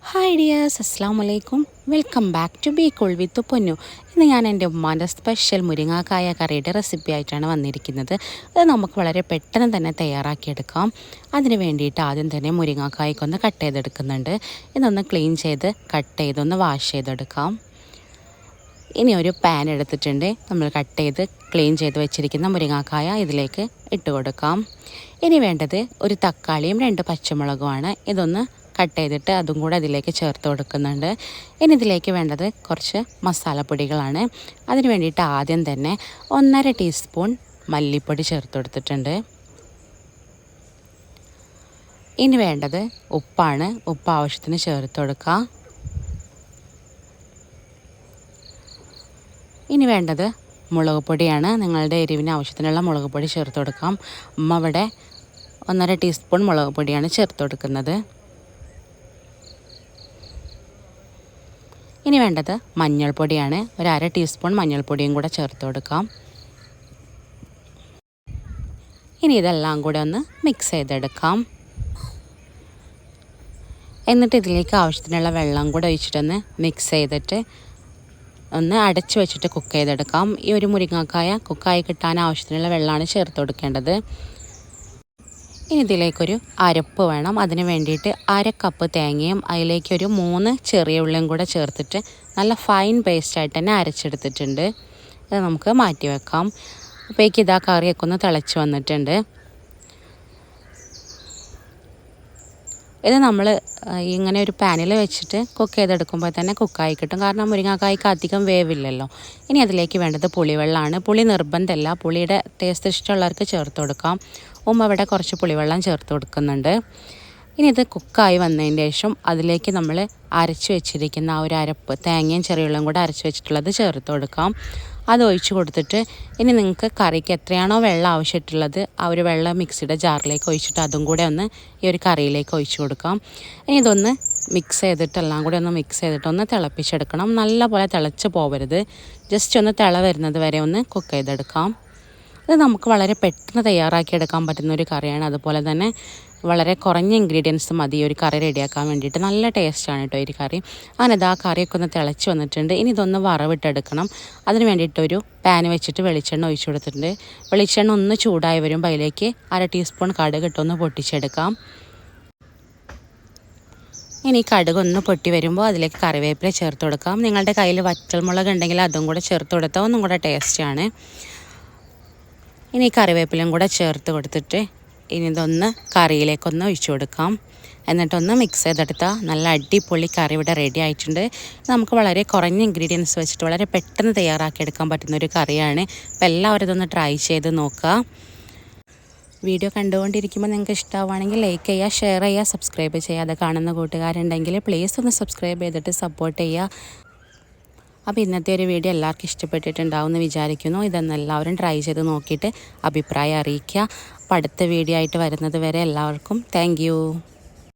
Hi dears, അസ്സാം വലൈക്കും. Welcome back to be cool with Ponnu. ഇന്ന് ഞാൻ എൻ്റെ ഉമ്മാൻ്റെ സ്പെഷ്യൽ മുരിങ്ങാക്കായ കറിയുടെ റെസിപ്പി ആയിട്ടാണ് വന്നിരിക്കുന്നത്. അത് നമുക്ക് വളരെ പെട്ടെന്ന് തന്നെ തയ്യാറാക്കിയെടുക്കാം. അതിന് വേണ്ടിയിട്ട് ആദ്യം തന്നെ മുരിങ്ങാക്കായ്ക്കൊന്ന് കട്ട് ചെയ്തെടുക്കുന്നുണ്ട്. ഇതൊന്ന് ക്ലീൻ ചെയ്ത് കട്ട് ചെയ്തൊന്ന് വാഷ് ചെയ്തെടുക്കാം. ഇനി ഒരു പാൻ എടുത്തിട്ടുണ്ട്. നമ്മൾ കട്ട് ചെയ്ത് ക്ലീൻ ചെയ്ത് വെച്ചിരിക്കുന്ന മുരിങ്ങാക്കായ ഇതിലേക്ക് ഇട്ട് കൊടുക്കാം. ഇനി വേണ്ടത് ഒരു തക്കാളിയും 2 പച്ചമുളകുമാണ്. ഇതൊന്ന് കട്ട് ചെയ്തിട്ട് അതും കൂടെ അതിലേക്ക് ചേർത്ത് കൊടുക്കുന്നുണ്ട്. ഇനി ഇതിലേക്ക് വേണ്ടത് കുറച്ച് മസാലപ്പൊടികളാണ്. അതിന് വേണ്ടിയിട്ട് ആദ്യം തന്നെ 1.5 ടീസ്പൂൺ മല്ലിപ്പൊടി ചേർത്ത് കൊടുത്തിട്ടുണ്ട്. ഇനി വേണ്ടത് ഉപ്പാണ്. ഉപ്പ് ആവശ്യത്തിന് ചേർത്ത് കൊടുക്കുക. ഇനി വേണ്ടത് മുളക് പൊടിയാണ്. നിങ്ങളുടെ എരിവിന് ആവശ്യത്തിനുള്ള മുളക് പൊടി ചേർത്ത് കൊടുക്കാം. ഉമ്മ ഇവിടെ 1.5 ടീസ്പൂൺ മുളക് പൊടിയാണ് ചേർത്ത് കൊടുക്കുന്നത്. ഇനി വേണ്ടത് മഞ്ഞൾപ്പൊടിയാണ്. ഒരു 1/2 ടീസ്പൂൺ മഞ്ഞൾപ്പൊടിയും കൂടെ ചേർത്ത് കൊടുക്കാം. ഇനി ഇതെല്ലാം കൂടെ ഒന്ന് മിക്സ് ചെയ്തെടുക്കാം. എന്നിട്ട് ഇതിലേക്ക് ആവശ്യത്തിനുള്ള വെള്ളം കൂടെ ഒഴിച്ചിട്ടൊന്ന് മിക്സ് ചെയ്തിട്ട് ഒന്ന് അടച്ചു വെച്ചിട്ട് കുക്ക് ചെയ്തെടുക്കാം. ഈ ഒരു മുരിങ്ങാക്കായ കുക്കായി കിട്ടാൻ ആവശ്യത്തിനുള്ള വെള്ളമാണ് ചേർത്ത് കൊടുക്കേണ്ടത്. ഇനി ഇതിലേക്കൊരു അരപ്പ് വേണം. അതിന് വേണ്ടിയിട്ട് 1/2 കപ്പ് തേങ്ങയും അതിലേക്കൊരു 3 ചെറിയ ഉള്ളിയും കൂടെ ചേർത്തിട്ട് നല്ല ഫൈൻ പേസ്റ്റായിട്ട് തന്നെ അരച്ചെടുത്തിട്ടുണ്ട്. ഇത് നമുക്ക് മാറ്റി വെക്കാം. അപ്പോഴേക്ക് ഇതാ കറിയൊക്കെ ഒന്ന് തിളച്ച് വന്നിട്ടുണ്ട്. ഇത് നമ്മൾ ഇങ്ങനെ ഒരു പാനിൽ വെച്ചിട്ട് കുക്ക് ചെയ്തെടുക്കുമ്പോൾ തന്നെ കുക്കായി കിട്ടും. കാരണം മുരിങ്ങാക്കായ്ക്ക് അധികം വേവില്ലല്ലോ. ഇനി അതിലേക്ക് വേണ്ടത് പുളിവെള്ളമാണ്. പുളി നിർബന്ധമല്ല. പുളിയുടെ ടേസ്റ്റ് ഇഷ്ടമുള്ളവർക്ക് ചേർത്ത് കൊടുക്കാം. ഇവിടെ കുറച്ച് പുളിവെള്ളം ചേർത്ത് കൊടുക്കുന്നുണ്ട്. ഇനി ഇത് കുക്കായി വന്നതിന് ശേഷം അതിലേക്ക് നമ്മൾ അരച്ച് വെച്ചിരിക്കുന്ന ആ ഒരു അരപ്പ്, തേങ്ങയും ചെറിയുള്ളിയും കൂടെ അരച്ച് വെച്ചിട്ടുള്ളത് ചേർത്ത് കൊടുക്കാം. അത് ഒഴിച്ച് കൊടുത്തിട്ട് ഇനി നിങ്ങൾക്ക് കറിക്ക് എത്രയാണോ വെള്ളം ആവശ്യമായിട്ടുള്ളത് ആ ഒരു വെള്ളം മിക്സിയുടെ ജാറിലേക്ക് ഒഴിച്ചിട്ട് അതും കൂടെ ഒന്ന് ഈ ഒരു കറിയിലേക്ക് ഒഴിച്ച് കൊടുക്കാം. ഇനി ഇതൊന്ന് മിക്സ് ചെയ്തിട്ട് എല്ലാം കൂടെ ഒന്ന് മിക്സ് ചെയ്തിട്ട് ഒന്ന് തിളപ്പിച്ചെടുക്കണം. നല്ലപോലെ തിളച്ച് പോകരുത്. ജസ്റ്റ് ഒന്ന് തിള വരുന്നത് വരെ ഒന്ന് കുക്ക് ചെയ്തെടുക്കാം. ഇത് നമുക്ക് വളരെ പെട്ടെന്ന് തയ്യാറാക്കിയെടുക്കാൻ പറ്റുന്ന ഒരു കറിയാണ്. അതുപോലെ തന്നെ വളരെ കുറഞ്ഞ ഇൻഗ്രീഡിയൻസ് മതി ഒരു കറി റെഡിയാക്കാൻ വേണ്ടിയിട്ട്. നല്ല ടേസ്റ്റാണ് കേട്ടോ ഈ കറി. അങ്ങനെ ആ കറിയൊക്കെ ഒന്ന് തിളച്ച് വന്നിട്ടുണ്ട്. ഇനി ഇതൊന്ന് വറവിട്ടെടുക്കണം. അതിന് വേണ്ടിയിട്ടൊരു പാൻ വെച്ചിട്ട് വെളിച്ചെണ്ണ ഒഴിച്ചു കൊടുത്തിട്ടുണ്ട്. വെളിച്ചെണ്ണ ഒന്ന് ചൂടായി വരുമ്പോൾ അതിലേക്ക് 1/2 ടീസ്പൂൺ കടുക് ഇട്ടൊന്ന് പൊട്ടിച്ചെടുക്കാം. ഇനി കടുക് ഒന്ന് പൊട്ടി വരുമ്പോൾ അതിലേക്ക് കറിവേപ്പില ചേർത്ത് കൊടുക്കാം. നിങ്ങളുടെ കയ്യിൽ വറ്റൽമുളക് ഉണ്ടെങ്കിൽ അതും കൂടെ ചേർത്ത് കൊടുത്താൽ ഒന്നും കൂടെ ടേസ്റ്റാണ്. ഇനി കറിവേപ്പിലയും കൂടെ ചേർത്ത് കൊടുത്തിട്ട് ഇനി ഇതൊന്ന് കറിയിലേക്കൊന്ന് ഒഴിച്ചു കൊടുക്കാം. എന്നിട്ടൊന്ന് മിക്സ് ചെയ്തെടുത്താൽ നല്ല അടിപൊളി കറി ഇവിടെ റെഡി ആയിട്ടുണ്ട്. നമുക്ക് വളരെ കുറഞ്ഞ ഇൻഗ്രീഡിയൻസ് വെച്ചിട്ട് വളരെ പെട്ടെന്ന് തയ്യാറാക്കിയെടുക്കാൻ പറ്റുന്നൊരു കറിയാണ്. അപ്പോൾ എല്ലാവരും ഇതൊന്ന് ട്രൈ ചെയ്ത് നോക്കുക. വീഡിയോ കണ്ടുകൊണ്ടിരിക്കുമ്പോൾ നിങ്ങൾക്ക് ഇഷ്ടമാവുകയാണെങ്കിൽ ലൈക്ക് ചെയ്യുക, ഷെയർ ചെയ്യുക, സബ്സ്ക്രൈബ് ചെയ്യാതെ കാണുന്ന കൂട്ടുകാരുണ്ടെങ്കിൽ പ്ലീസ് ഒന്ന് സബ്സ്ക്രൈബ് ചെയ്തിട്ട് സപ്പോർട്ട് ചെയ്യുക. അപ്പോൾ ഇന്നത്തെ ഒരു വീഡിയോ എല്ലാവർക്കും ഇഷ്ടപ്പെട്ടിട്ടുണ്ടാവുമെന്ന് വിചാരിക്കുന്നു. ഇതൊന്ന് എല്ലാവരും ട്രൈ ചെയ്ത് നോക്കിയിട്ട് അഭിപ്രായം അറിയിക്കുക. അപ്പോൾ അടുത്ത വീഡിയോ ആയിട്ട് വരുന്നത് വരെ എല്ലാവർക്കും താങ്ക് യു.